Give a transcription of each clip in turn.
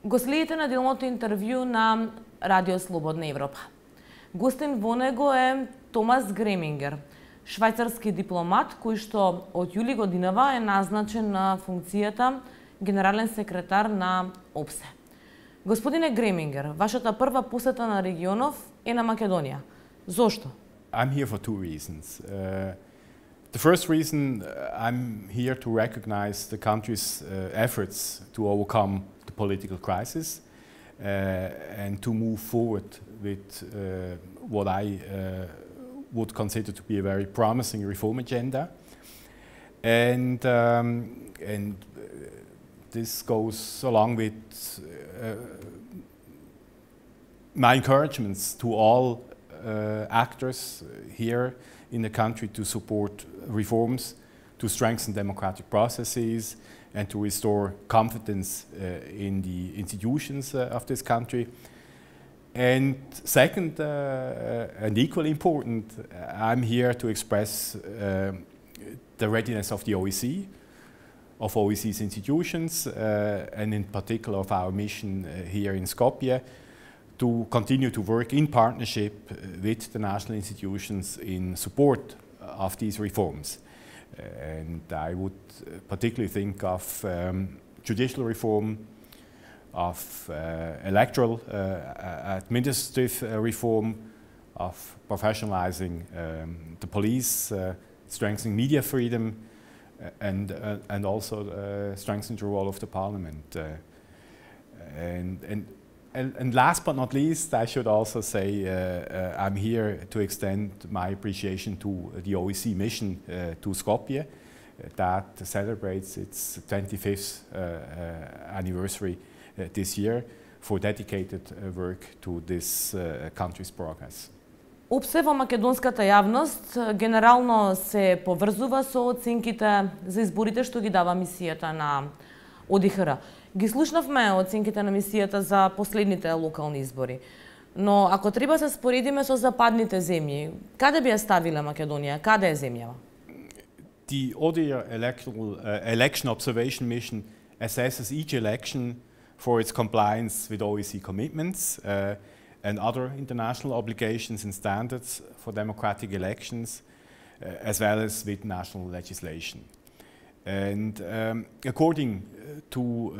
Го следите на делното интервју на Радио Слободна Европа. Гостин во него е Томас Гремингер, швајцарски дипломат кој што од јули годинава е назначен на функцијата генерален секретар на ОБСЕ. Господине Гремингер, вашата прва посета на регионов е на Македонија. Зошто? I'm here for two reasons. The first reason, I'm here to recognize the country's efforts to overcome the political crisis and to move forward with what I would consider to be a very promising reform agenda. And this goes along with my encouragements to all actors here in the country to support reforms, to strengthen democratic processes, and to restore confidence in the institutions of this country. And second, and equally important, I'm here to express the readiness of the OEC, of OEC's institutions, and in particular of our mission here in Skopje, to continue to work in partnership with the national institutions in support of these reforms. And I would particularly think of judicial reform, of electoral administrative reform, of professionalizing the police, strengthening media freedom, and also strengthening the role of the parliament. And last but not least, I should also say I'm here to extend my appreciation to the OEC mission to Skopje that celebrates its 25th anniversary this year for dedicated work to this country's progress. ОБСЕ во македонската јавност генерално се поврзува со оценките за изборите што ги дава мисијата на ОДИХР. Ги слушнавме оценките на мисијата за последните локални избори. Но ако треба се споредиме со западните земји, каде би ја ставила Македонија? Каде е земјава? The ODIHR election observation mission assesses each election for its compliance with OEC commitments and other international obligations and standards for democratic elections, as well as with national legislation. And according to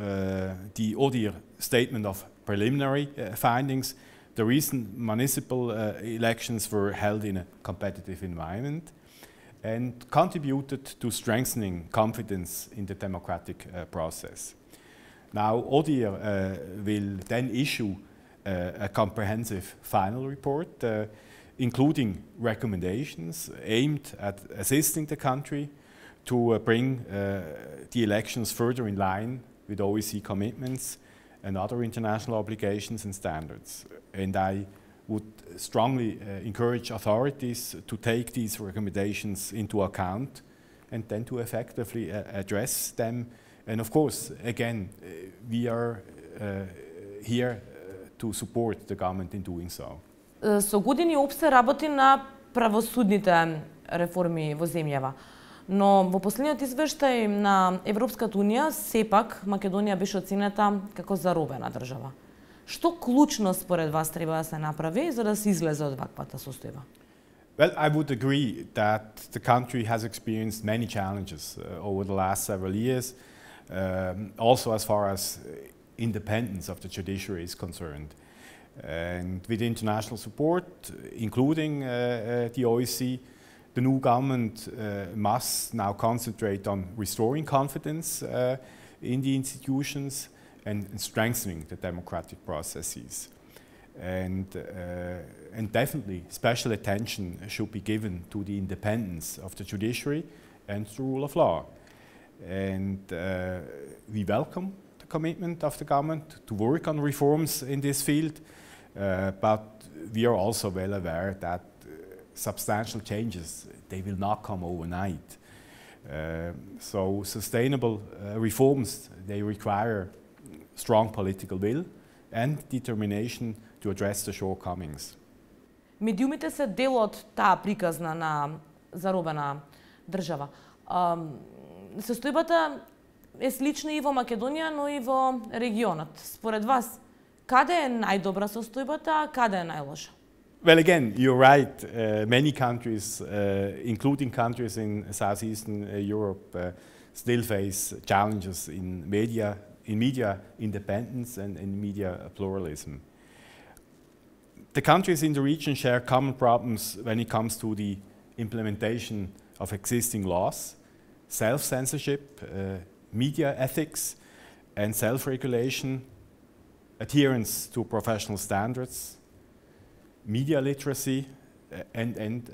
the ODIHR statement of preliminary findings, the recent municipal elections were held in a competitive environment and contributed to strengthening confidence in the democratic process. Now, ODIHR will then issue a comprehensive final report, including recommendations aimed at assisting the country to bring the elections further in line with OEC commitments and other international obligations and standards. And I would strongly encourage authorities to take these recommendations into account and then to effectively address them. And of course, again, we are here to support the government in doing so. Со години ОБСЕ работи на правосудните реформи во земјава. Но во последниот извештај на Европската Унија, сепак Македонија беше оценета како заробена држава. Што клучно според вас треба да се направи за да се излезе од ваквата состојба? Well, I would agree that the country has experienced many challenges over the last several years, also as far as independence of the judiciary is concerned. And with international support, including the OEC, the new government must now concentrate on restoring confidence in the institutions and strengthening the democratic processes. And definitely special attention should be given to the independence of the judiciary and the rule of law. And we welcome the commitment of the government to work on reforms in this field, but we are also well aware that substantial changes, they will not come overnight. So sustainable reforms, they require strong political will and determination to address the shortcomings. Медиумите се дел од таа приказна на заробена држава. Состојбата е слична и во Македонија, но и во регионот. Според вас, каде е најдобра состојбата, а каде е најлоша? Well, again, you're right. Many countries, including countries in Southeastern Europe, still face challenges in media independence and in media pluralism. The countries in the region share common problems when it comes to the implementation of existing laws, self-censorship, media ethics and self-regulation, adherence to professional standards, media literacy, and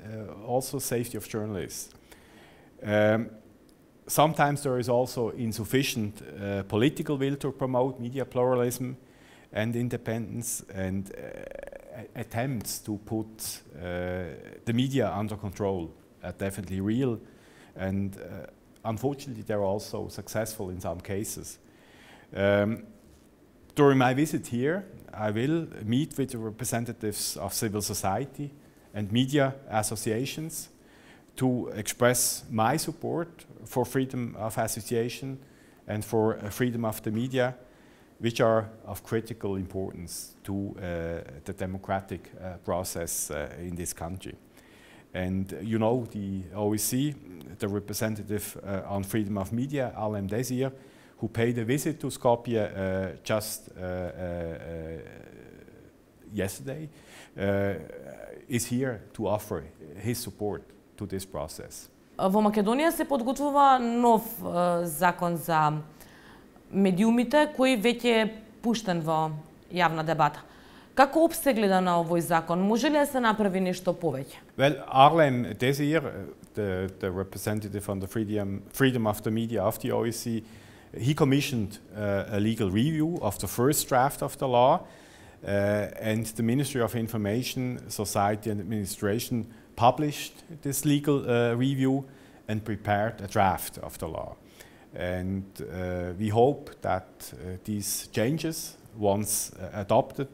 also safety of journalists. Sometimes there is also insufficient political will to promote media pluralism and independence, and attempts to put the media under control are definitely real, and unfortunately they're also successful in some cases. During my visit here, I will meet with the representatives of civil society and media associations to express my support for freedom of association and for freedom of the media, which are of critical importance to the democratic process in this country. And you know, the OBSE, the representative on freedom of media, Alem Desir, who paid a visit to Skopje just yesterday, is here to offer his support to this process. Во Македонија се подготвува нов закон за медиумите, кој веќе е пуштен во јавна дебата. Како ОБСЕ гледа на овој закон? Може ли да се направи нешто повеќе? Well, Arlem Desir, the representative on the freedom of the media of the OBSE, he commissioned a legal review of the first draft of the law, and the Ministry of Information, Society and Administration published this legal review and prepared a draft of the law. And we hope that these changes, once adopted,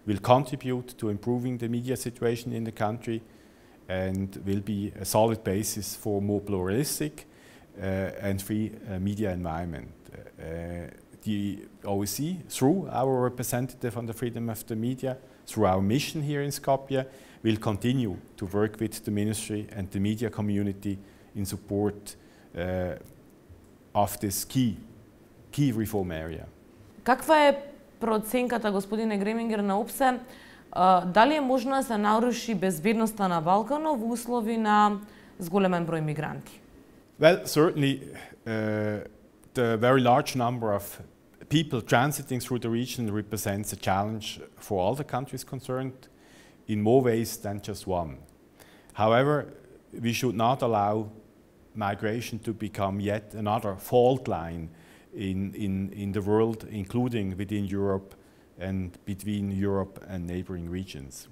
will contribute to improving the media situation in the country and will be a solid basis for more pluralistic and free media environment. The OBSE, through our representative on the freedom of the media, through our mission here in Skopje, will continue to work with the ministry and the media community in support of this key reform area. Каква е проценката, господине Гремингер, на ОБСЕ? Дали е можно да се наруши безбедноста на Балканот во услови на зголемен број мигранти? Well, certainly the very large number of people transiting through the region represents a challenge for all the countries concerned in more ways than just one. However, we should not allow migration to become yet another fault line in the world, including within Europe and between Europe and neighboring regions.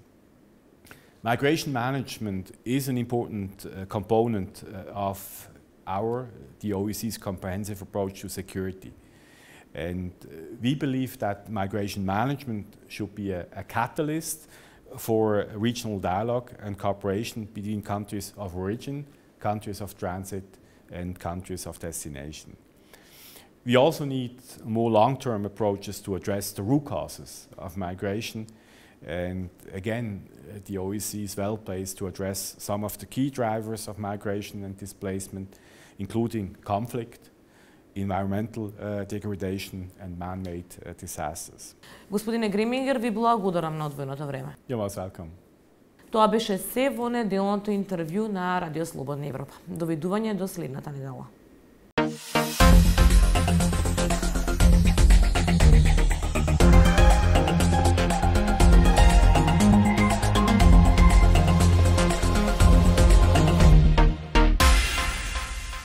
Migration management is an important component of the OBSE's comprehensive approach to security. And we believe that migration management should be a catalyst for regional dialogue and cooperation between countries of origin, countries of transit, and countries of destination. We also need more long-term approaches to address the root causes of migration. And again, the OBSE is well placed to address some of the key drivers of migration and displacement, including conflict, environmental degradation and man-made disasters. Господине Гремингер, ви благодарам на одвоеното време. You're most welcome. Тоа беше се во неделното интервју на Радио Слободна Европа. Довидување до следната недела.